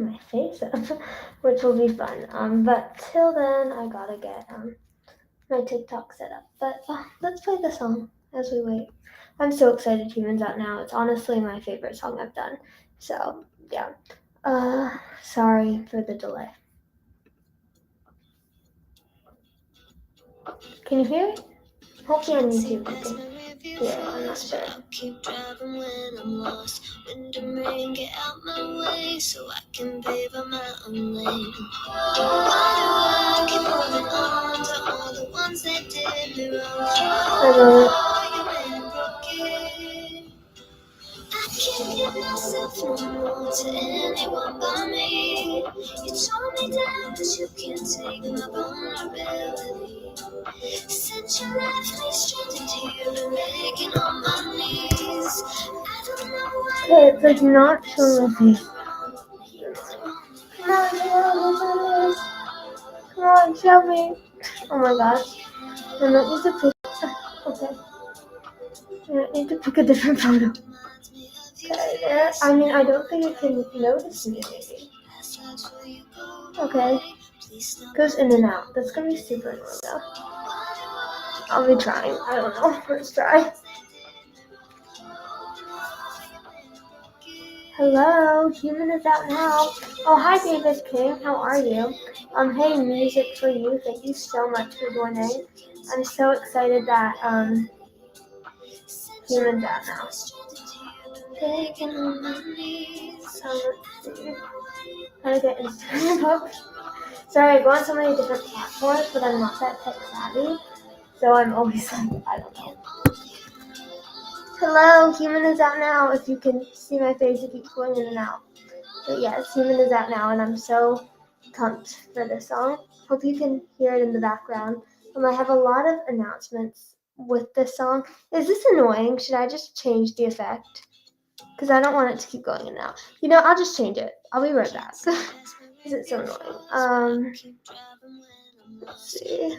my face up, which will be fun. But till then, I gotta get my TikTok set up. But let's play the song as we wait. I'm so excited Humans Out Now. It's honestly my favorite song I've done. So, yeah. Sorry for the delay. Can you hear it? Hopefully on YouTube you can hear it. I'm not sure. I'll keep driving when I'm lost. Wind and rain, get out my way so I can pave on my own lane. Why do I keep holding on to all the ones that did me wrong? Arguing and broken. I can't give myself no more to anyone but me. You told me that you can't take my vulnerability. Since you left me stranded here and begging on my knees, I don't know why. Okay, it's like not showing my face. Come on, come on, show me. Oh my gosh. I don't need to pick. Okay. I need to pick a different photo. Okay, there. I mean, I don't think it can notice me, maybe. Okay. Goes in and out. That's gonna be super annoying though. I'll be trying. I don't know. Let's try. Hello, Human is out now. Oh, hi, David King. How are you? Hey, music for you. Thank you so much for joining. I'm so excited that Human's out now. Taking on my knees. So let's see. How to get Instagram up. Sorry, I go on so many different platforms, but I'm not that tech savvy. So I'm always like, I don't know. Hello, Human is out now. If you can see my face, it keeps going in and out. But yes, Human is out now, and I'm so pumped for this song. Hope you can hear it in the background. I have a lot of announcements with this song. Is this annoying? Should I just change the effect? Because I don't want it to keep going in and out. I'll just change it. I'll be right back. Because it's so annoying. Let's see.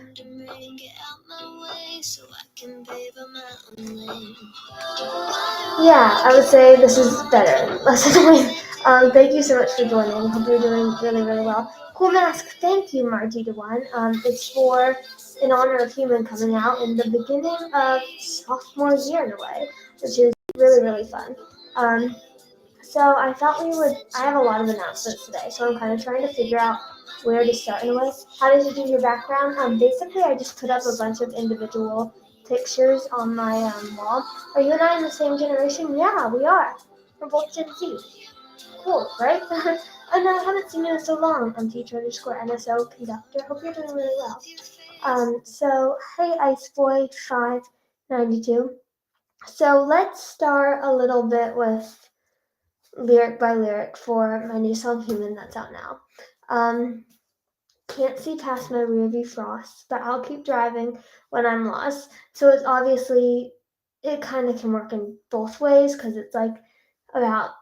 Yeah, I would say this is better. Less annoying. Thank you so much for joining. Hope you're doing really, really well. Cool mask. Thank you, Margie DeWine. It's in honor of Human coming out in the beginning of sophomore year in a way, which is really, really fun. So I thought I have a lot of announcements today, so I'm kind of trying to figure out where to start in a way. How did you do your background? Basically, I just put up a bunch of individual pictures on my wall. Are you and I in the same generation? Yeah, we are. We're both Gen Z. Cool, right? And I haven't seen you in so long. I'm teacher_NSO conductor. Hope you're doing really well. So, hey, Iceboy592. So let's start a little bit with lyric by lyric for my new song Human that's out now. Can't see past my rearview frost, but I'll keep driving when I'm lost. So it's obviously, it kind of can work in both ways because it's like about,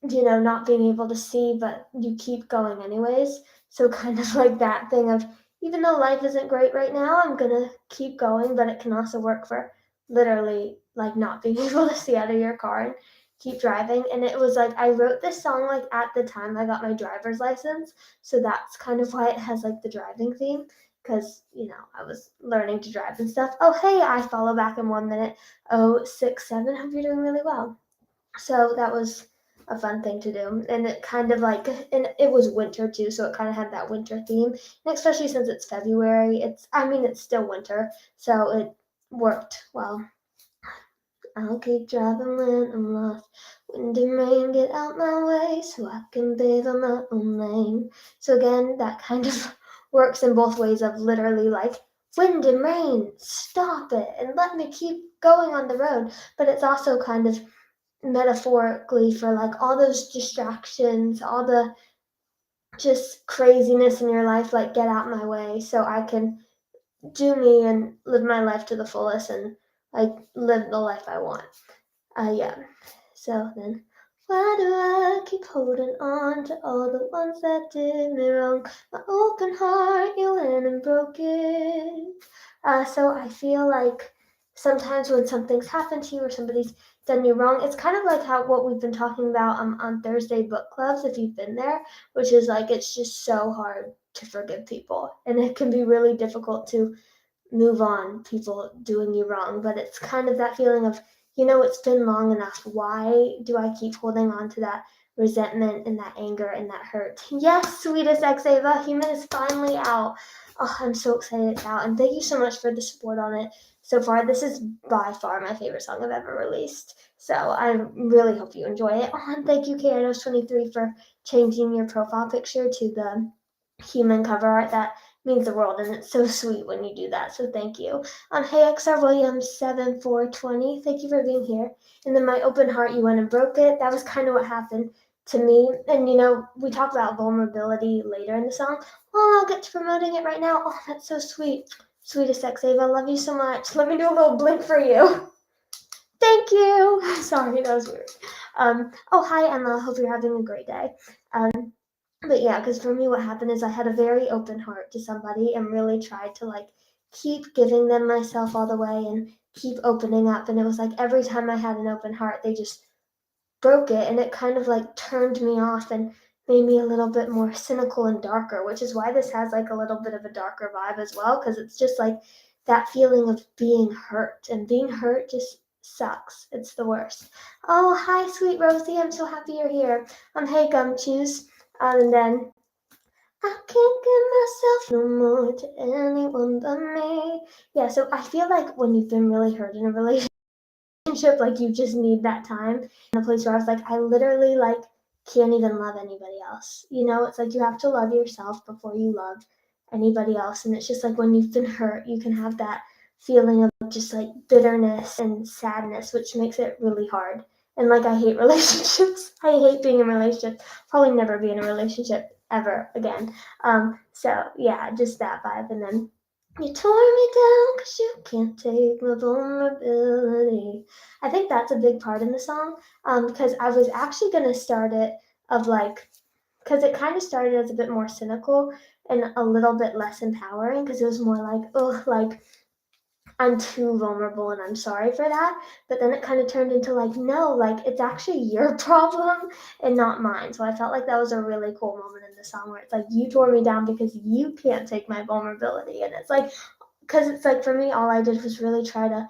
not being able to see, but you keep going anyways. So kind of like that thing of, even though life isn't great right now, I'm gonna keep going, but it can also work for literally like not being able to see out of your car and keep driving. And it was like I wrote this song like at the time I got my driver's license, so that's kind of why it has like the driving theme, because I was learning to drive and stuff. Oh hey, I follow back in 1 minute. 067. Hope you're doing really well. So that was a fun thing to do, and it kind of like, and it was winter too, so it kind of had that winter theme, and especially since it's February, it's still winter, so it worked well. I'll keep driving when I'm lost. Wind and rain, get out my way so I can bathe on my own lane. So again, that kind of works in both ways of literally like, wind and rain, stop it and let me keep going on the road. But it's also kind of metaphorically for like all those distractions, all the just craziness in your life, like get out my way so I can do me and live my life to the fullest and like live the life I want. Yeah. So then, why do I keep holding on to all the ones that did me wrong? My open heart, yielding and broken. So I feel like sometimes when something's happened to you or somebody's done you wrong. It's kind of like what we've been talking about on Thursday book clubs, if you've been there, which is like it's just so hard to forgive people, and it can be really difficult to move on, people doing you wrong. But it's kind of that feeling of, it's been long enough. Why do I keep holding on to that resentment and that anger and that hurt? Yes, sweetest Ava, Human is finally out. Oh, I'm so excited it's out, and thank you so much for the support on it so far. This is by far my favorite song I've ever released, so I really hope you enjoy it. Oh, and thank you, Karanos23, for changing your profile picture to the Human cover art. That means the world, and it's so sweet when you do that, so thank you. Hey, XR Williams 7420, thank you for being here. And then my open heart, you went and broke it. That was kind of what happened to me. And we talk about vulnerability later in the song. Oh, I'll get to promoting it right now. Oh, that's so sweet. Sweetest Ava, I love you so much. Let me do a little blink for you. Thank you. Sorry, that was weird. Oh, hi, Emma. Hope you're having a great day. But yeah, because for me, what happened is I had a very open heart to somebody and really tried to keep giving them myself all the way and keep opening up. And it was like every time I had an open heart, they just broke it, and it kind of turned me off and made me a little bit more cynical and darker, which is why this has a little bit of a darker vibe as well, because it's just that feeling of being hurt, and being hurt just sucks. It's the worst. Oh, hi, sweet Rosie. I'm so happy you're here. Hey, Gumshoes. And then I can't give myself no more to anyone but me. Yeah, so I feel like when you've been really hurt in a relationship, you just need that time. In a place where I was I literally can't even love anybody else. It's you have to love yourself before you love anybody else. And it's just when you've been hurt, you can have that feeling of just bitterness and sadness, which makes it really hard. And I hate relationships. I hate being in relationships. Probably never be in a relationship ever again. So yeah, just that vibe. And then you tore me down because you can't take my vulnerability. I think that's a big part in the song, because I was actually going to start it of because it kind of started as a bit more cynical and a little bit less empowering, because it was more I'm too vulnerable and I'm sorry for that. But then it kind of turned into no, it's actually your problem and not mine. So I felt like that was a really cool moment in the song where it's you tore me down because you can't take my vulnerability. And it's because it's for me, all I did was really try to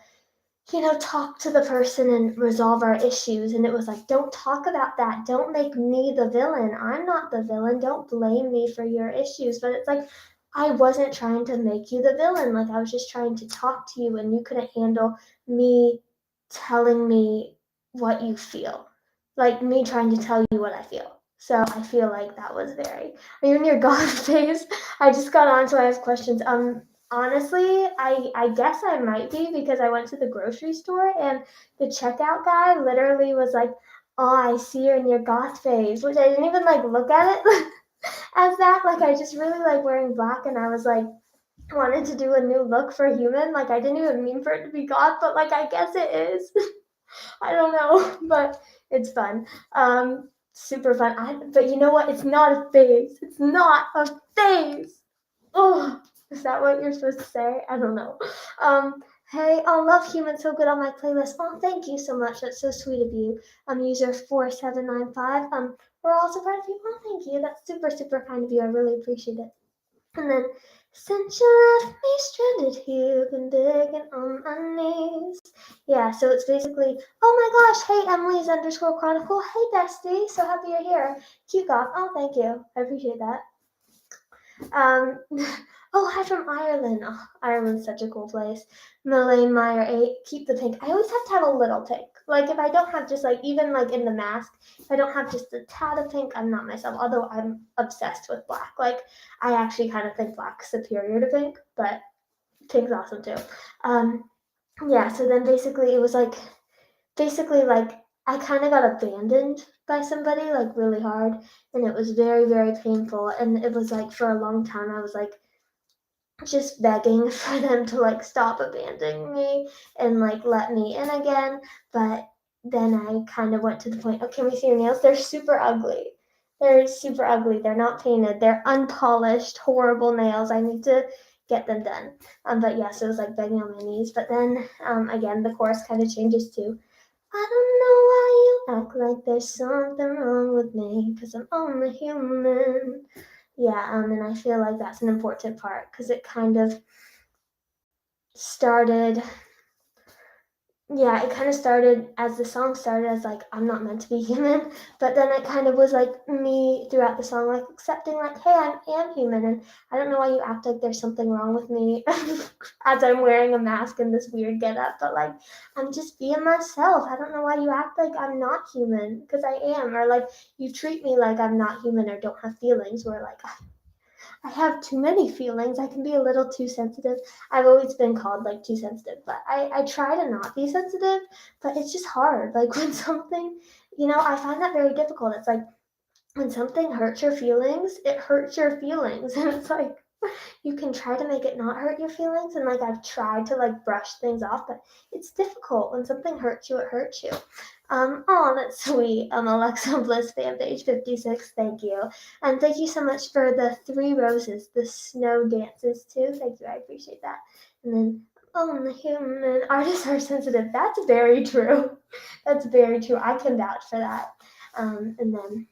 talk to the person and resolve our issues. And it was don't talk about that. Don't make me the villain. I'm not the villain. Don't blame me for your issues. But it's I wasn't trying to make you the villain. I was just trying to talk to you, and you couldn't handle me telling me what you feel. Me trying to tell you what I feel. So I feel like that was very. Are you in your goth phase? I just got on, so I have questions. Honestly, I guess I might be, because I went to the grocery store and the checkout guy literally was "Oh, I see you're in your goth phase," which I didn't even look at it as that. I just really wearing black, and I was wanted to do a new look for Human. I didn't even mean for it to be goth, but I guess it is. I don't know, but it's fun. Super fun. But you know what? It's not a phase. It's not a phase. Oh, is that what you're supposed to say? I don't know. Hey, I love Human so good on my playlist. Oh, thank you so much. That's so sweet of you. User 4795. We're also proud of you. Oh, thank you. That's super, super kind of you. I really appreciate it. And then, since you left me stranded here, been begging on my knees. Yeah, so it's basically, oh my gosh, hey, Emily's _ Chronicle. Hey, bestie, so happy you're here. Cute goth. Oh, thank you. I appreciate that. Oh, hi from Ireland. Oh, Ireland's such a cool place. Melaine Meyer 8, keep the pink. I always have to have a little pink. If I don't have just even in the mask, if I don't have just a tad of pink, I'm not myself. Although I'm obsessed with black. I actually kind of think black's superior to pink, but pink's awesome too. Yeah, so then basically it was I kind of got abandoned by somebody really hard, and it was very, very painful. And it was for a long time I was just begging for them to stop abandoning me and let me in again. But then I kind of went to the point, oh, can we see your nails? They're super ugly. They're super ugly. They're not painted. They're unpolished, horrible nails. I need to get them done. But yeah, so it was begging on my knees. But then again, the chorus kind of changes too. I don't know why you act like there's something wrong with me, 'cause I'm only human. Yeah, and I feel like that's an important part, because it kind of started as the song started as like I'm not meant to be human, but then it kind of was like me throughout the song, like accepting like, hey, I am human, and I don't know why you act like there's something wrong with me as I'm wearing a mask and this weird getup, but like I'm just being myself. I don't know why you act like I'm not human, because I am, or like you treat me like I'm not human or don't have feelings, where like I have too many feelings. I can be a little too sensitive. I've always been called like too sensitive, but I try to not be sensitive, but it's just hard. Like when something, I find that very difficult. It's like when something hurts your feelings, it hurts your feelings. And it's like, you can try to make it not hurt your feelings, and like I've tried to like brush things off, but it's difficult. When something hurts you, it hurts you. Oh, that's sweet. Alexa Bliss fan page 56, thank you. And thank you so much for the 3 roses, the snow dances too. Thank you, I appreciate that. And then, oh, the human artists are sensitive. That's very true. That's very true. I can vouch for that. And then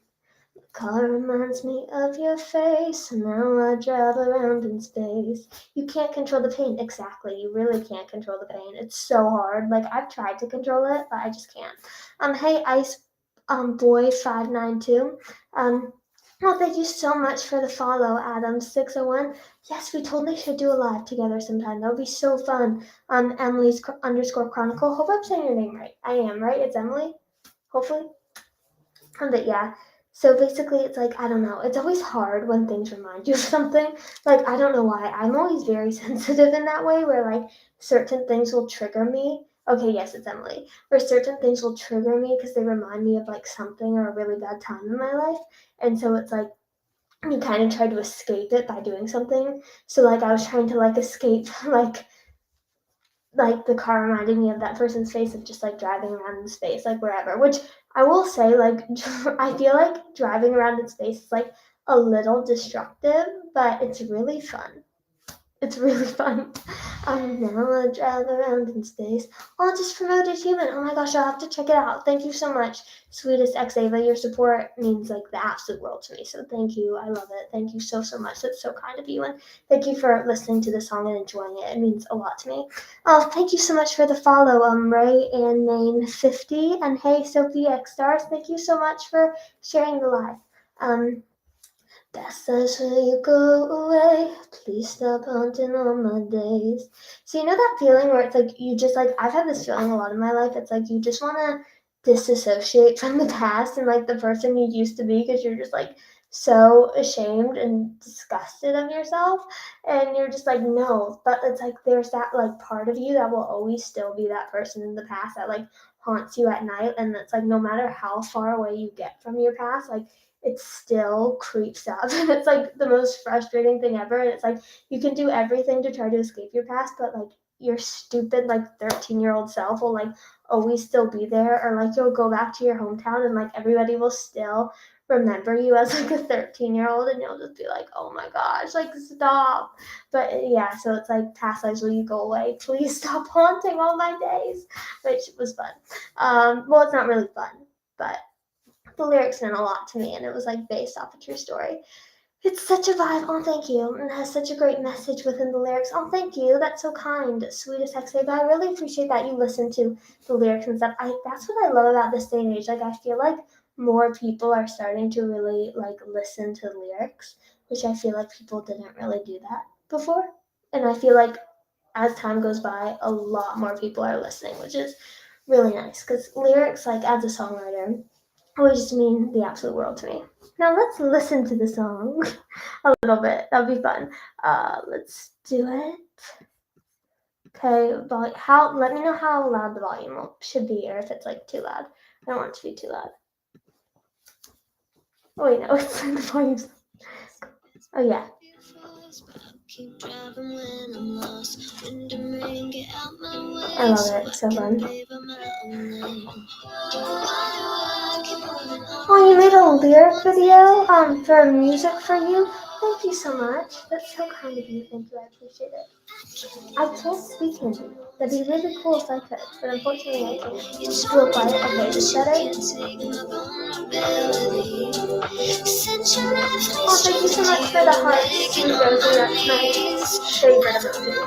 color reminds me of your face, and now I drive around in space. You can't control the pain. Exactly. You really can't control the pain. It's so hard. Like I've tried to control it, but I just can't. Hey Ice Boy 592. Well, thank you so much for the follow, Adam601. Yes, we totally should do a live together sometime. That would be so fun. Emily's underscore chronicle. Hope I'm saying your name right. I am, right? It's Emily? Hopefully. But yeah, so basically it's like, I don't know, it's always hard when things remind you of something. Like, I don't know why. I'm always very sensitive in that way, where like certain things will trigger me. Okay, yes, it's Emily. Where certain things will trigger me because they remind me of like something or a really bad time in my life. And so it's like, you kind of try to escape it by doing something. So like I was trying to like escape like the car reminded me of that person's face of just like driving around in space, like wherever. Which I will say, like I feel like driving around in space is like a little destructive, but it's really fun. It's really fun. Now I drive around in space. Oh, just promoted human. Oh my gosh, I'll have to check it out. Thank you so much, sweetest Xava. Your support means like the absolute world to me. So thank you. I love it. Thank you so, so much. That's so kind of you. And thank you for listening to the song and enjoying it. It means a lot to me. Oh, thank you so much for the follow, Ray and Main 50. And hey, Sophie X Stars, thank you so much for sharing the live. Best as will you go away? Please stop haunting all my days. So you know that feeling where it's like you just like I've had this feeling a lot in my life. It's like you just want to disassociate from the past and like the person you used to be, because you're just like so ashamed and disgusted of yourself, and you're just like no. But it's like there's that like part of you that will always still be that person in the past that like haunts you at night, and it's like no matter how far away you get from your past, like it still creeps up. And it's like the most frustrating thing ever. And it's like you can do everything to try to escape your past, but like your stupid like 13-year-old self will like always still be there. Or like you'll go back to your hometown and like everybody will still remember you as like a 13-year-old, and you'll just be like, oh my gosh, like stop. But yeah, so it's like past lives, will you go away? Please stop haunting all my days, which was fun. Well, it's not really fun, but the lyrics meant a lot to me, and it was like based off a true story. It's such a vibe. Oh, thank you. And it has such a great message within the lyrics. Oh, thank you. That's so kind, sweetest Hexabe. I really appreciate that you listen to the lyrics and stuff. That's what I love about this day and age. Like I feel like more people are starting to really like listen to lyrics, which I feel like people didn't really do that before. And I feel like as time goes by, a lot more people are listening, which is really nice, because lyrics, like as a songwriter, always just mean the absolute world to me. Now let's listen to the song a little bit. That'll be fun. Let's do it. Okay, let me know how loud the volume should be, or if it's like too loud. I don't want it to be too loud. Oh wait, no, it's the volume's. Oh yeah. Keep driving when I'm lost. Wind and rain, get out my way. I love it. So fun. Oh, you made a lyric video for music for you? Thank you so much. That's so kind of you. Thank you. I appreciate it. I can't speak Hindi. That'd be really cool if I could, but unfortunately I can't. Real quiet. Okay, is this better? Oh, thank you so much for the hearts, sweet Rosie. That's my favorite emoji.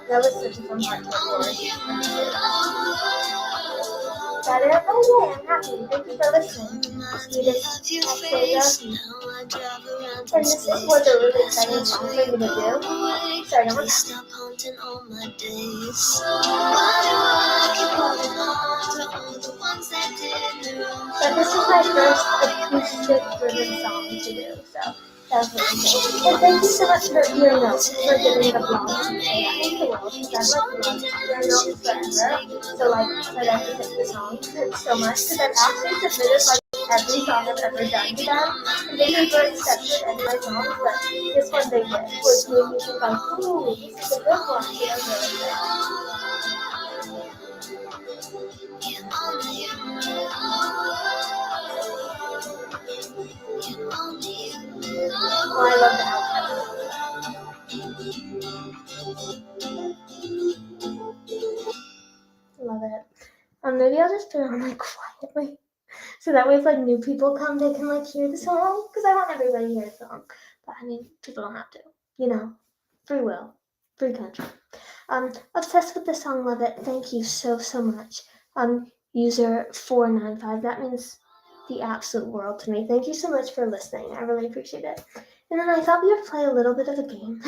That was such a fun part to record. Better? Oh yeah, I'm happy. Thank you for listening. Sweetest Octavia. And this was a really exciting song for me to do. Sorry, one more time. But this was my first acoustic driven song to do, so that was really cool. And thank you so much for your notes, for giving the blog to say that means the world, because I've loved your notes forever. So for them to pick the song so much, because I've actually submitted every song I've ever done to them, and they never accepted any of my songs, but this one they did, which made me think ooh, this is a good one. So I was really Oh, I love the outro. Love it. Maybe I'll just put it on quietly, so that way if new people come, they can hear the song. Because I want everybody to hear the song, but I mean, people don't have to. Free will, free country. Obsessed with the song, love it. Thank you so much. User 495. That means the absolute world to me. Thank you so much for listening. I really appreciate it. And then I thought we would play a little bit of a game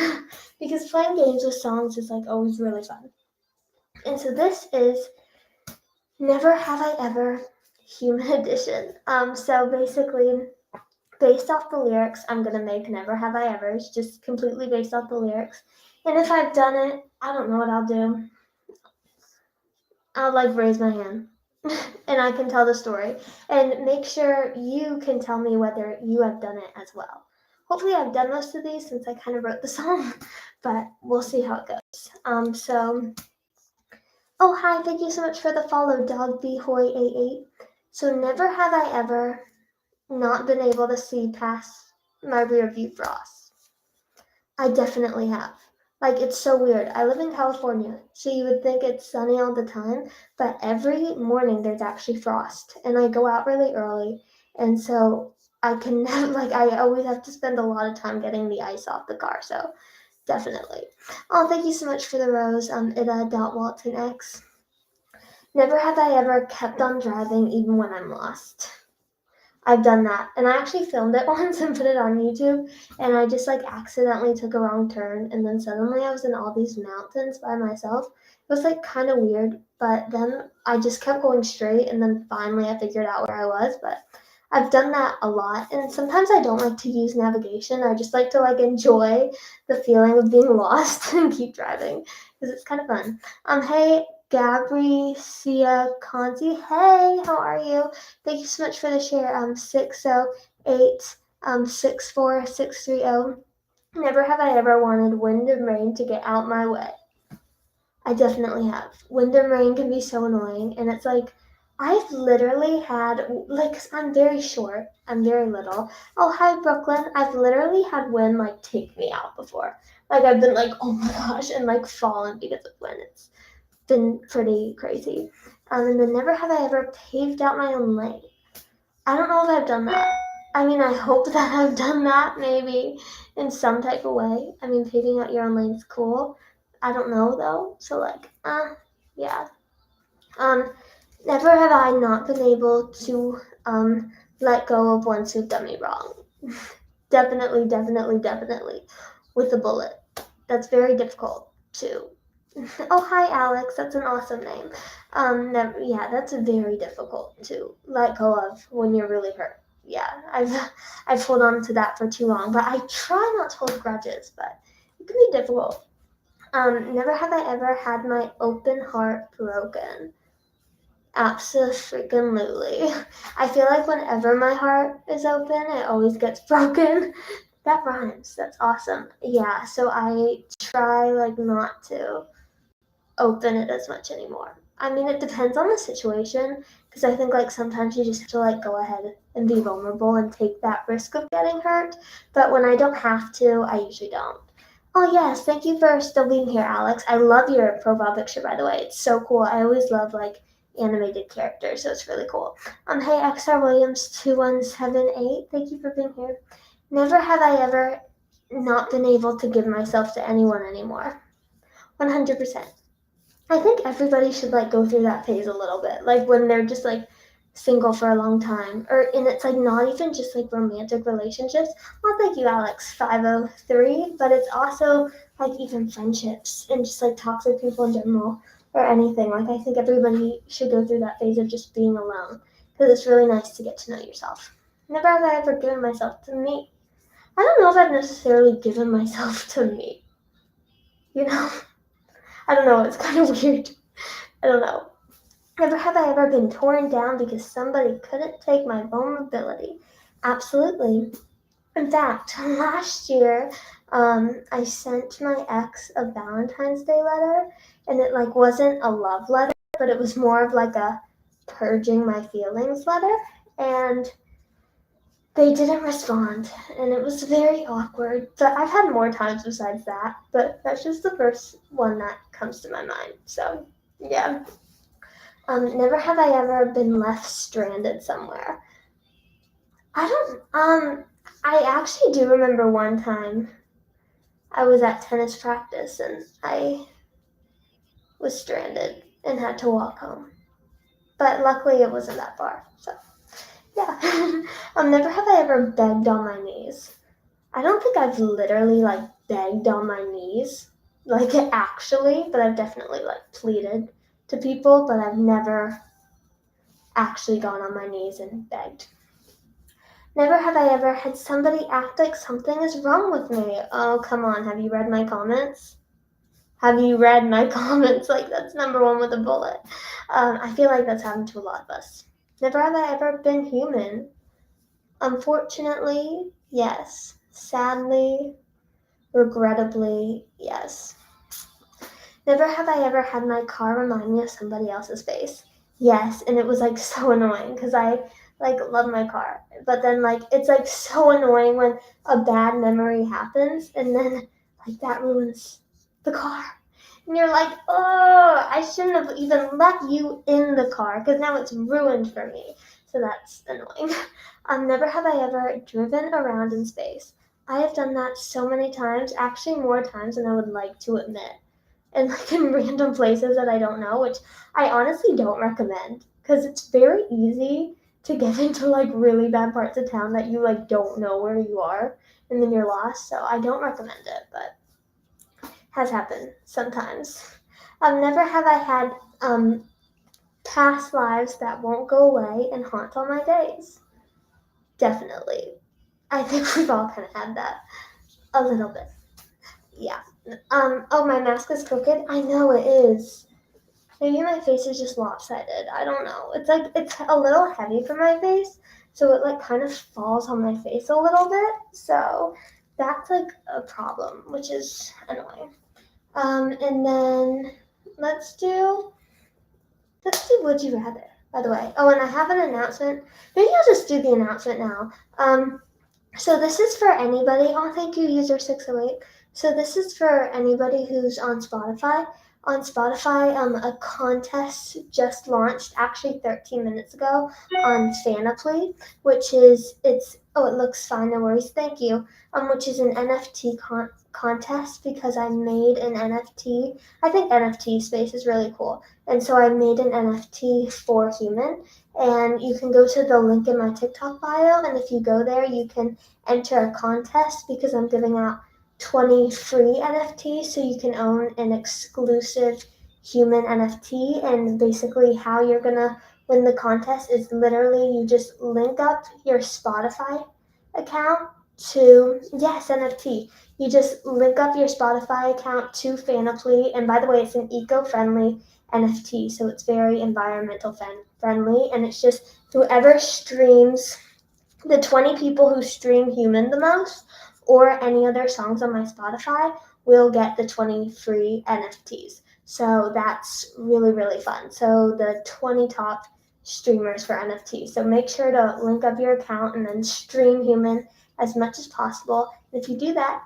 because playing games with songs is always really fun. And so this is Never Have I Ever Human Edition. So basically, based off the lyrics, I'm gonna make Never Have I Ever. It's just completely based off the lyrics. And if I've done it, I don't know what I'll do. I'll raise my hand and I can tell the story. And make sure you can tell me whether you have done it as well. Hopefully I've done most of these since I kind of wrote the song, but we'll see how it goes. Oh, hi, thank you so much for the follow, DogBHoy88. So never have I ever not been able to see past my rear view frost. I definitely have. It's so weird. I live in California, so you would think it's sunny all the time, but every morning there's actually frost, and I go out really early, and so I can never, I always have to spend a lot of time getting the ice off the car, so definitely. Oh, thank you so much for the rose, Ida.WaltonX. Never have I ever kept on driving even when I'm lost. I've done that, and I actually filmed it once and put it on YouTube, and I just accidentally took a wrong turn, and then suddenly I was in all these mountains by myself. It was kind of weird, but then I just kept going straight, and then finally I figured out where I was. But I've done that a lot, and sometimes I don't like to use navigation. I just like to enjoy the feeling of being lost and keep driving because it's kind of fun. Hey, Gabri Cia Conti. Hey, how are you? Thank you so much for the share. 608 64630. Never have I ever wanted wind and rain to get out my way. I definitely have. Wind and rain can be so annoying, and it's I've literally had, I'm very short, I'm very little. Oh, hi, Brooklyn. I've literally had wind, take me out before. I've been oh my gosh, and fallen because of wind. It's been pretty crazy. And then never have I ever paved out my own lane. I don't know if I've done that. I mean, I hope that I've done that maybe in some type of way. I mean, paving out your own lane is cool. I don't know though. So yeah. Never have I not been able to let go of ones who've done me wrong. Definitely with a bullet. That's very difficult too. Oh, hi, Alex. That's an awesome name. Yeah, that's very difficult to let go of when you're really hurt. Yeah, I've held on to that for too long, but I try not to hold grudges, but it can be difficult. Never have I ever had my open heart broken. Absolutely. I feel whenever my heart is open, it always gets broken. That rhymes. That's awesome. Yeah, so I try not to open it as much anymore. I mean, it depends on the situation, because I think like sometimes you just have to like go ahead and be vulnerable and take that risk of getting hurt. But when I don't have to, I usually don't. Oh yes, thank you for still being here, Alex. I love your profile picture, by the way. It's so cool. I always love like animated characters, so it's really cool. Hey XR Williams 2178, thank you for being here. Never have I ever not been able to give myself to anyone anymore. 100%. I think everybody should like go through that phase a little bit, like when they're just like single for a long time, and it's like not even just like romantic relationships. Well, thank you, Alex 503, but it's also like even friendships and just like toxic people in general or anything. Like I think everybody should go through that phase of just being alone because it's really nice to get to know yourself. Never have I ever given myself to me. I don't know if I've necessarily given myself to me. You know, I don't know. It's kind of weird. I don't know. Never have I ever been torn down because somebody couldn't take my vulnerability. Absolutely. In fact, last year, I sent my ex a Valentine's Day letter, and it like wasn't a love letter, but it was more of like a purging my feelings letter, and they didn't respond, and it was very awkward. But I've had more times besides that, but that's just the first one that comes to my mind. So, yeah. Never have I ever been left stranded somewhere. I don't, I actually do remember one time I was at tennis practice and I was stranded and had to walk home. But luckily it wasn't that far, so yeah. Never have I ever begged on my knees. I don't think I've literally like begged on my knees, like actually, but I've definitely like pleaded to people, but I've never actually gone on my knees and begged. Never have I ever had somebody act like something is wrong with me. Oh, come on. Have you read my comments? Have you read my comments? Like, that's number one with a bullet. I feel like that's happened to a lot of us. Never have I ever been human. Unfortunately, yes. Sadly, regrettably, yes. Never have I ever had my car remind me of somebody else's face. Yes, and it was like so annoying because I like love my car. But then like it's like so annoying when a bad memory happens and then like that ruins the car. And you're like, oh, I shouldn't have even let you in the car because now it's ruined for me. So that's annoying. Never have I ever driven around in space. I have done that so many times, actually more times than I would like to admit, and like in random places that I don't know, which I honestly don't recommend because it's very easy to get into like really bad parts of town that you like don't know where you are and then you're lost. So I don't recommend it, but has happened sometimes. Never have I had past lives that won't go away and haunt all my days. Definitely. I think we've all kind of had that a little bit. Yeah. Oh, my mask is crooked. I know it is. Maybe my face is just lopsided. I don't know. It's like it's a little heavy for my face, so it like kind of falls on my face a little bit. So that's like a problem, which is annoying. And then let's do Would You Rather. By the way, oh, and I have an announcement. Maybe I'll just do the announcement now. So this is for anybody. Oh, thank you, user 608. So this is for anybody who's on Spotify. On Spotify, a contest just launched actually 13 minutes ago on Fanaply, which is it looks fine, no worries, thank you. Which is an NFT contest because I made an NFT. I think NFT space is really cool, and so I made an NFT for human. And you can go to the link in my TikTok bio, and if you go there, you can enter a contest because I'm giving out 20 free NFTs so you can own an exclusive human NFT. And basically, how you're gonna win the contest is literally you just link up your Spotify account to, yes, NFT. You just link up your Spotify account to Fanaply, and by the way, it's an eco-friendly NFT, so it's very environmental friendly, and it's just whoever streams the 20 people who stream Human the most or any other songs on my Spotify will get the 20 free NFTs. So that's really, really fun. So the 20 top streamers for NFT. So make sure to link up your account and then stream human as much as possible. And if you do that,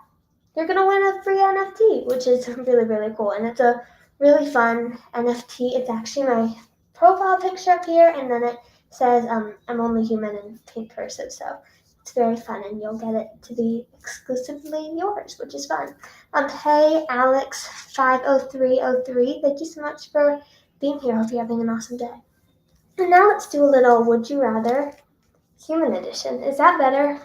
you're going to win a free NFT, which is really, really cool. And it's a really fun NFT. It's actually my profile picture up here, and then it says I'm only human in pink cursive. So it's very fun, and you'll get it to be exclusively yours, which is fun. Hey, Alex50303, thank you so much for being here. Hope you're having an awesome day. And now let's do a little Would You Rather Human Edition. Is that better?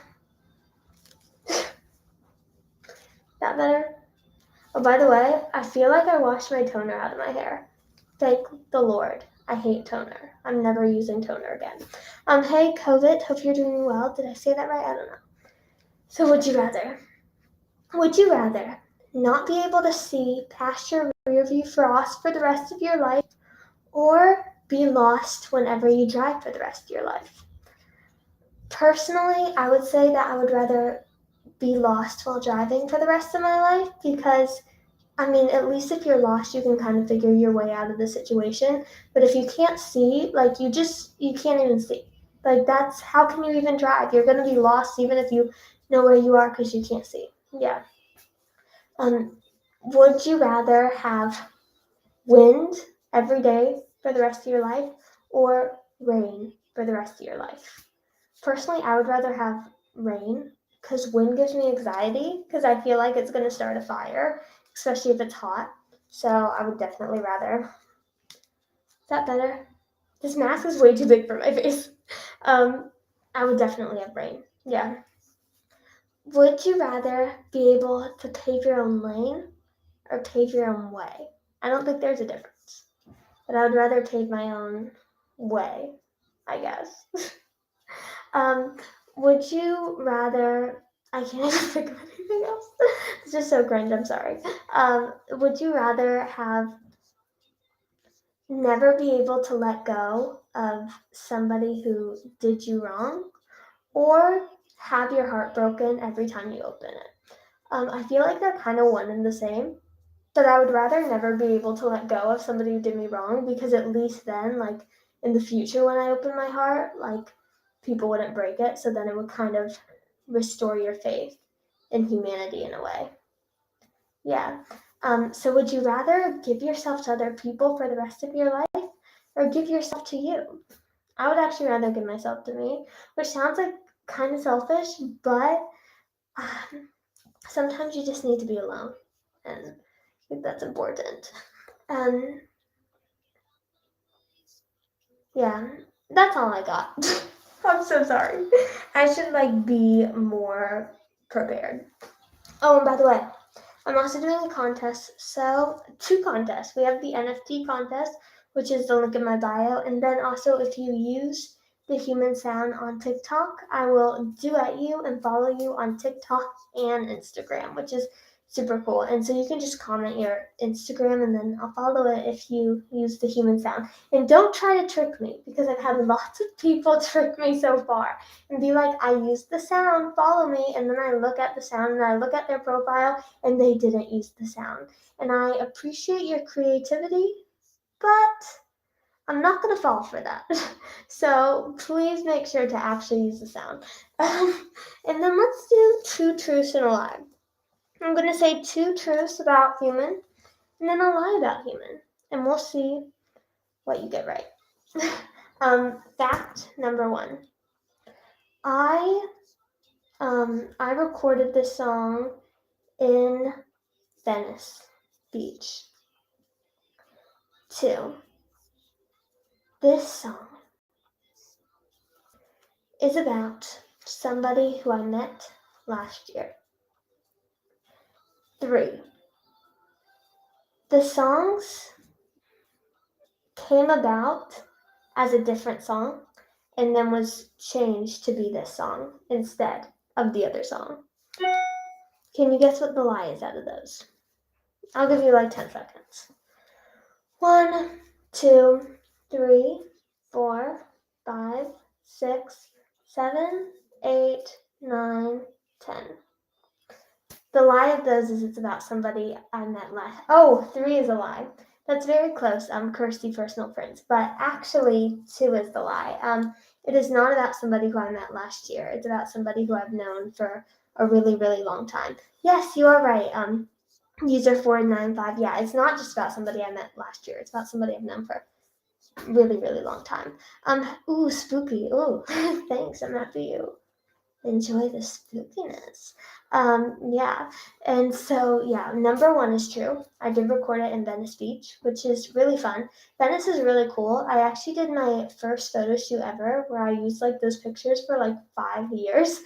That better? Oh, by the way, I feel like I washed my toner out of my hair. Thank the Lord. I hate toner. I'm never using toner again. Hey, COVID, hope you're doing well. Did I say that right? I don't know. So would you rather? Would you rather not be able to see past your rear view frost for the rest of your life, or be lost whenever you drive for the rest of your life? Personally, I would say that I would rather be lost while driving for the rest of my life, because I mean, at least if you're lost, you can kind of figure your way out of the situation. But if you can't see, like you can't even see. Like how can you even drive? You're going to be lost even if you know where you are because you can't see. Yeah. Would you rather have wind every day for the rest of your life, or rain for the rest of your life? Personally, I would rather have rain, because wind gives me anxiety because I feel like it's going to start a fire, especially if it's hot. So I would definitely rather. Is that better? This mask is way too big for my face. I would definitely have rain. Yeah. Would you rather be able to pave your own lane or pave your own way? I don't think there's a difference, but I would rather pave my own way, I guess. Um, would you rather? I can't even think of anything else. It's just so cringe. I'm sorry. Would you rather have never be able to let go of somebody who did you wrong, or have your heart broken every time you open it? I feel like they're kind of one and the same. But I would rather never be able to let go of somebody who did me wrong, because at least then, like, in the future when I open my heart, like, people wouldn't break it. So then it would kind of restore your faith in humanity in a way. Yeah. So would you rather give yourself to other people for the rest of your life, or give yourself to you? I would actually rather give myself to me, which sounds like kind of selfish, but sometimes you just need to be alone. And I think that's important. Um, yeah, that's all I got. I'm so sorry. I should be more prepared. Oh, and by the way, I'm also doing a contest. So 2 contests. We have the NFT contest, which is the link in my bio, and then also if you use the human sound on TikTok, I will duet you and follow you on TikTok and Instagram, which is super cool. And so you can just comment your Instagram, and then I'll follow it if you use the human sound. And don't try to trick me, because I've had lots of people trick me so far and be like, I used the sound, follow me, and then I look at the sound and I look at their profile and they didn't use the sound. And I appreciate your creativity, but I'm not going to fall for that. So please make sure to actually use the sound. And then let's do 2 truths and a lie. I'm going to say 2 truths about human, and then a lie about human, and we'll see what you get right. Fact number 1. I recorded this song in Venice Beach. 2. This song is about somebody who I met last year. 3. The songs came about as a different song and then was changed to be this song instead of the other song. Can you guess what the lie is out of those? I'll give you 10 seconds. 1, 2, 3, 4, 5, 6, 7, 8, 9, 10. The lie of those is it's about somebody I met last. Oh, 3 is a lie. That's very close. Kirsty Personal Prince, but actually, two is the lie. It is not about somebody who I met last year. It's about somebody who I've known for a really, really long time. Yes, you are right. User 495. Yeah, it's not just about somebody I met last year. It's about somebody I've known for a really, really long time. Ooh, spooky. Ooh, thanks. I'm happy you enjoy the spookiness. Yeah, and so yeah, number one is true. I did record it in Venice Beach, which is really fun. Venice is really cool. I actually did my first photo shoot ever where I used like those pictures for like 5 years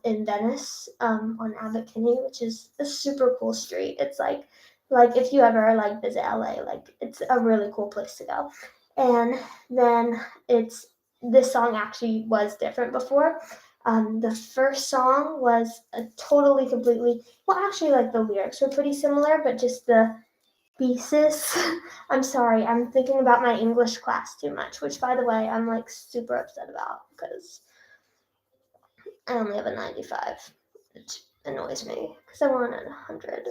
in Venice on Abbot Kinney, which is a super cool street. It's like if you ever like visit LA, like it's a really cool place to go. And then it's this song actually was different before. The first song was a totally, completely, well, actually, like the lyrics were pretty similar, but just the thesis. I'm sorry, I'm thinking about my English class too much, which, by the way, I'm like super upset about because I only have a 95, which annoys me because I want a 100.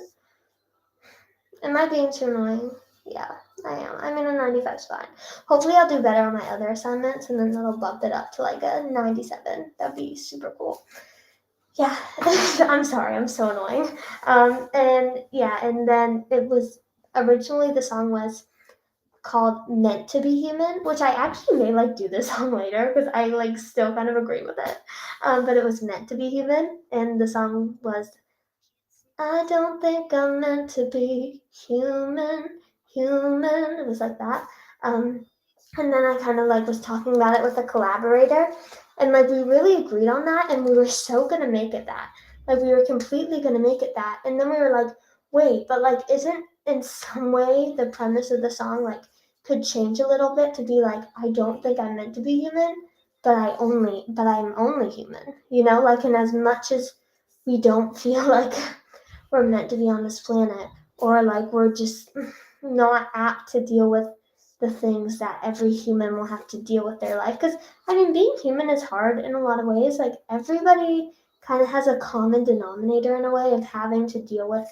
Am I being too annoying? Yeah, I am. I mean, a 95 is fine. Hopefully, I'll do better on my other assignments, and then that'll bump it up to like a 97. That'd be super cool. Yeah, I'm sorry, I'm so annoying. And yeah, and then it was originally the song was called Meant to Be Human, which I actually may like do this song later because I like still kind of agree with it. But it was Meant to Be Human, and the song was I don't think I'm meant to be human, human. It was like that. Um, and then I kind of like was talking about it with a collaborator, and like we really agreed on that, and we were so gonna make it that. Like we were completely gonna make it that. And then we were like, wait, but like isn't in some way the premise of the song like could change a little bit to be like, I don't think I'm meant to be human, but I'm only human. Like and as much as we don't feel like we're meant to be on this planet, or like we're just not apt to deal with the things that every human will have to deal with their life. Because, I mean, being human is hard in a lot of ways. Like, everybody kind of has a common denominator in a way of having to deal with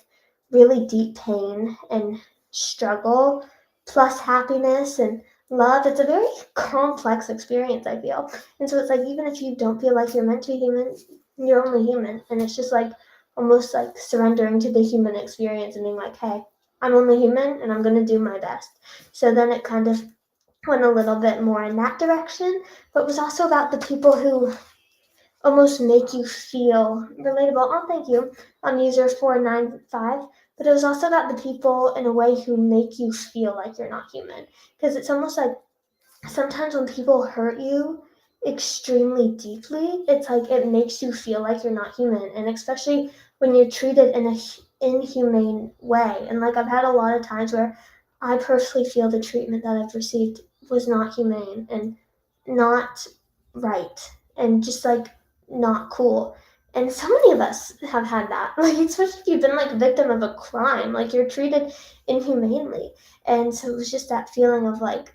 really deep pain and struggle, plus happiness and love. It's a very complex experience, I feel. And so it's like, even if you don't feel like you're meant to be human, you're only human. And it's just like, almost like surrendering to the human experience and being like, hey, I'm only human and I'm going to do my best. So then it kind of went a little bit more in that direction, but it was also about the people who almost make you feel relatable. Oh, thank you, on user 495. But it was also about the people in a way who make you feel like you're not human. Because it's almost like sometimes when people hurt you extremely deeply, it's like it makes you feel like you're not human. And especially when you're treated in a inhumane way. And like I've had a lot of times where I personally feel the treatment that I've received was not humane and not right and just like not cool. And so many of us have had that. Like especially if you've been like a victim of a crime, like you're treated inhumanely. And so it was just that feeling of like,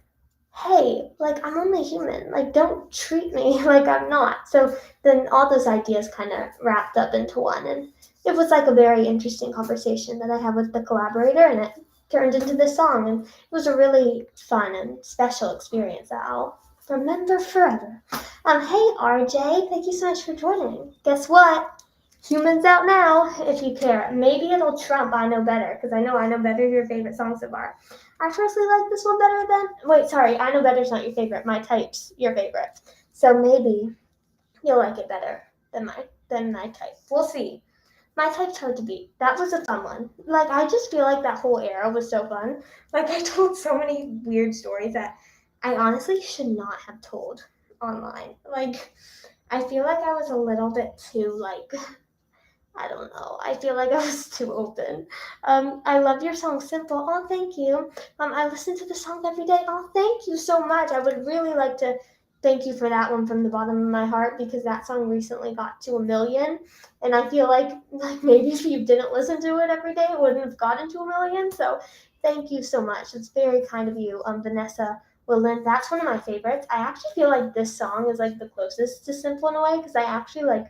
hey, like I'm only human. Like don't treat me like I'm not. So then all those ideas kind of wrapped up into one. And it was like a very interesting conversation that I had with the collaborator, and it turned into this song. And it was a really fun and special experience that I'll remember forever. Hey RJ, thank you so much for joining. Guess what? Humans out now, if you care. Maybe it'll trump I Know Better, because I Know Better your favorite song so far. I personally like this one better than. Wait, sorry, I Know Better's not your favorite. My Type's your favorite. So maybe you'll like it better than my type. We'll see. My Type's hard to beat. That was a fun one. Like I just feel like that whole era was so fun. Like I told so many weird stories that I honestly should not have told online. Like I feel like I was a little bit too like I don't know. I feel like I was too open. I love your song Simple. Oh, thank you. I listen to the song every day. Oh, thank you so much. I would really like to thank you for that one from the bottom of my heart because that song recently got to 1 million. And I feel like maybe if you didn't listen to it every day, it wouldn't have gotten to 1 million. So thank you so much. It's very kind of you, Vanessa Willand. That's one of my favorites. I actually feel like this song is like the closest to Simple in a way because I actually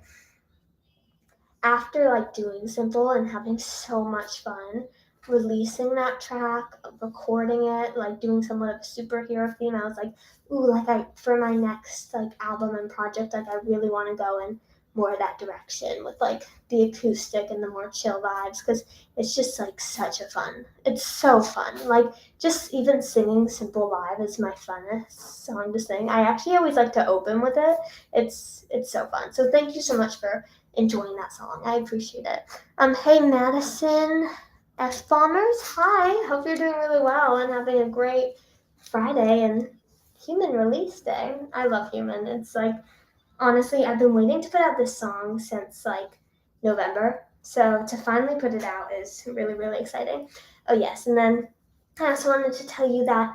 after like doing Simple and having so much fun, releasing that track, recording it, like doing somewhat of a superhero theme, I was like, ooh, like for my next like album and project, like I really want to go in more of that direction with like the acoustic and the more chill vibes because it's just like such a fun. It's so fun. Like just even singing Simple Live is my funnest song to sing. I actually always like to open with it. It's so fun. So thank you so much for enjoying that song. I appreciate it. Hey Madison F Bombers, hi. Hope you're doing really well and having a great Friday and Human Release Day. I love Human. It's like honestly, I've been waiting to put out this song since like November. So to finally put it out is really, really exciting. Oh, yes. And then I also wanted to tell you that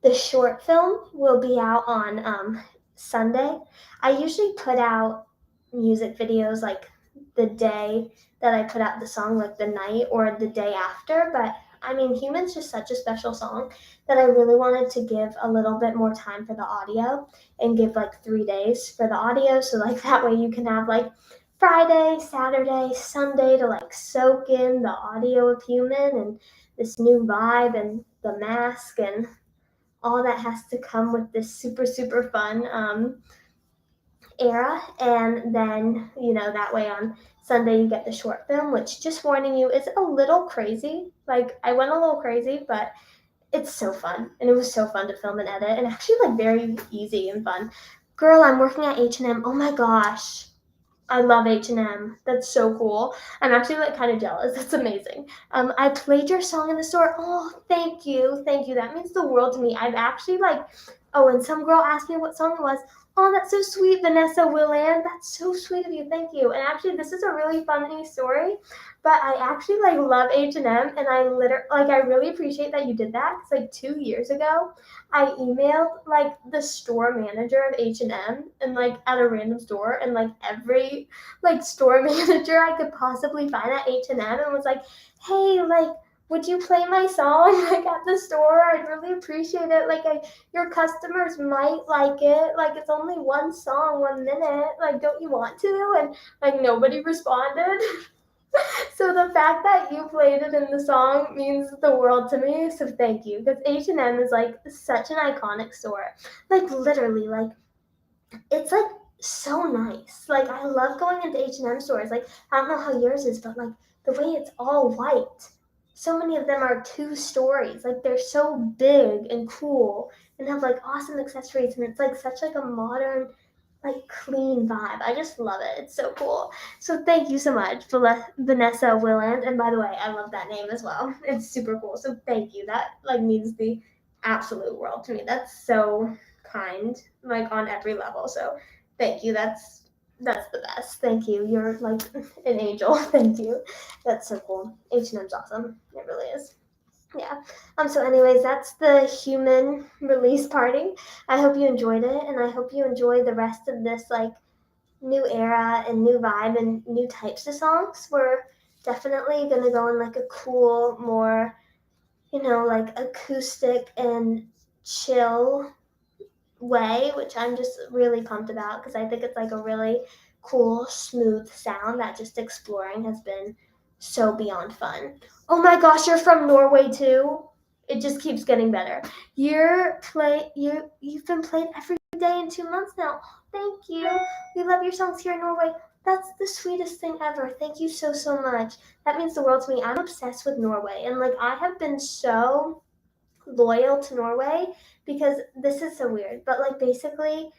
the short film will be out on Sunday. I usually put out music videos like the day that I put out the song, like the night or the day after. But I mean, Human's just such a special song that I really wanted to give a little bit more time for the audio and give like 3 days for the audio. So, like, that way you can have like Friday, Saturday, Sunday to like soak in the audio of Human and this new vibe and the mask and all that has to come with this super, super fun era. And then, that way on Sunday you get the short film, which just warning you is a little crazy. Like, I went a little crazy, but it's so fun, and it was so fun to film and edit, and actually like very easy and fun. Girl, I'm working at H&M. Oh my gosh, I love H&M. That's so cool. I'm actually like kind of jealous. That's amazing. I played your song in the store. Oh, thank you, thank you. That means the world to me. I've actually like, oh, and some girl asked me what song it was. Oh, that's so sweet, Vanessa Willand. That's so sweet of you. Thank you. And actually, this is a really funny story, but I actually like love H&M, and I literally like I really appreciate that you did that. Because like 2 years ago, I emailed like the store manager of H&M and like at a random store and like every like store manager I could possibly find at H&M and was like, "Hey, like would you play my song like at the store? I'd really appreciate it. Like your customers might like it. Like it's only one song, 1 minute. Like don't you want to?" And like nobody responded. So the fact that you played it in the song means the world to me. So thank you, because H&M is like such an iconic store. Like literally, like it's like so nice. Like I love going into H&M stores. Like I don't know how yours is, but like the way it's all white. So many of them are 2 stories. Like they're so big and cool and have like awesome accessories, and it's like such like a modern like clean vibe. I just love it. It's so cool. So thank you so much, Vanessa Willand. And by the way, I love that name as well. It's super cool. So thank you. That like means the absolute world to me. That's so kind, like on every level. So thank you. That's the best. Thank you. You're like an angel. Thank you. That's so cool. H&M's awesome. It really is. Yeah. So anyways, that's the Human release party. I hope you enjoyed it, and I hope you enjoy the rest of this like new era and new vibe and new types of songs. We're definitely gonna go in like a cool, more like acoustic and chill way, which I'm just really pumped about because I think it's like a really cool, smooth sound that just exploring has been so beyond fun. Oh my gosh, you're from Norway too? It just keeps getting better. You've been played every day in 2 months now. Thank you. We love your songs here in Norway. That's the sweetest thing ever. Thank you so so much. That means the world to me. I'm obsessed with Norway, and like I have been so loyal to Norway because this is so weird. But like basically,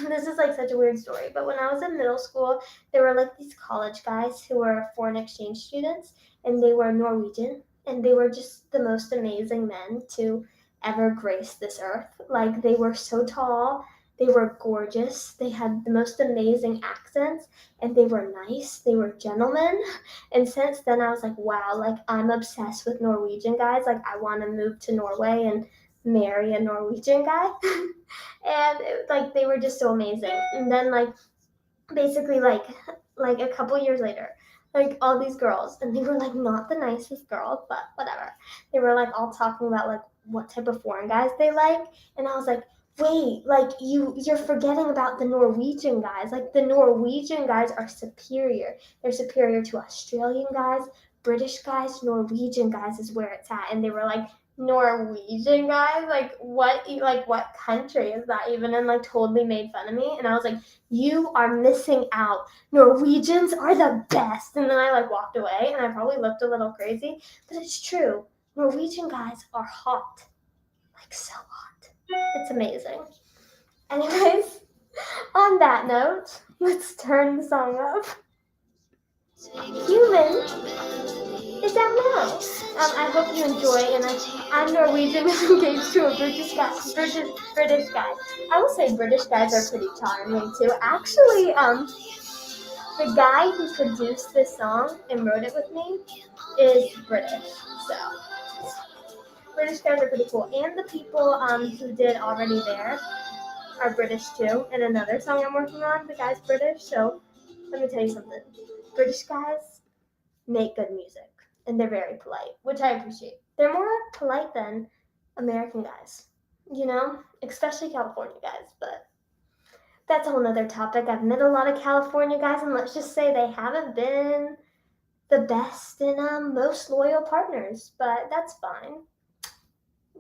this is like such a weird story. But when I was in middle school, there were like these college guys who were foreign exchange students, and they were Norwegian, and they were just the most amazing men to ever grace this earth. Like they were so tall. They were gorgeous. They had the most amazing accents, and they were nice. They were gentlemen, and since then, I was like, wow, like I'm obsessed with Norwegian guys. Like I want to move to Norway and marry a Norwegian guy. And like they were just so amazing. And then like basically like a couple years later, like all these girls, and they were like not the nicest girls, but whatever. They were like all talking about like what type of foreign guys they like, and I was like, wait, like you're forgetting about the Norwegian guys. Like the Norwegian guys are superior. They're superior to Australian guys, British guys, Norwegian guys is where it's at. And they were like, Norwegian guys? Like what country is that even? And like totally made fun of me. And I was like, you are missing out. Norwegians are the best. And then I like walked away, and I probably looked a little crazy, but it's true. Norwegian guys are hot. Like so hot. It's amazing. Anyways, on that note, let's turn the song up. Human is out now. I hope you enjoy, and I'm Norwegian and engaged to a British guy. I will say British guys are pretty charming too. Actually, the guy who produced this song and wrote it with me is British, so British guys are pretty cool. And the people who did Already There are British too. And another song I'm working on, the guy's British. So let me tell you something. British guys make good music, and they're very polite, which I appreciate. They're more polite than American guys, especially California guys. But that's a whole nother topic. I've met a lot of California guys, and let's just say they haven't been the best and most loyal partners, but that's fine.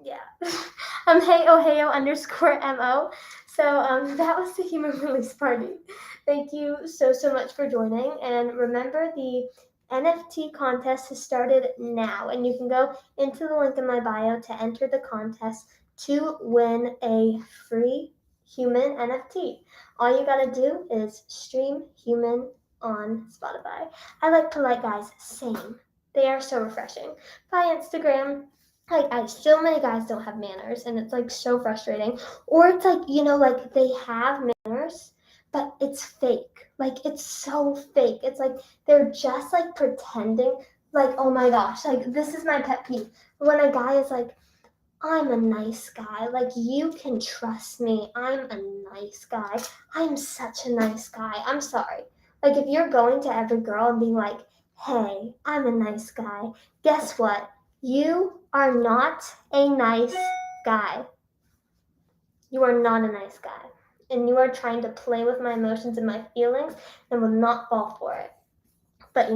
Yeah. heyo_mo. So that was the human release party. Thank you so much for joining. And remember, the NFT contest has started now, and you can go into the link in my bio to enter the contest to win a free human NFT. All you gotta do is stream human on Spotify. I like polite guys. Same. They are so refreshing. Bye, Instagram. Like, so many guys don't have manners, and it's like so frustrating. Or it's like, like they have manners, but it's fake. Like, it's so fake. It's like they're just like pretending. Like, oh my gosh, like this is my pet peeve. When a guy is like, I'm a nice guy. Like, you can trust me. I'm a nice guy. I'm such a nice guy. I'm sorry. Like, if you're going to every girl and being like, hey, I'm a nice guy, guess what? You are not a nice guy. You are not a nice guy. And you are trying to play with my emotions and my feelings and will not fall for it. But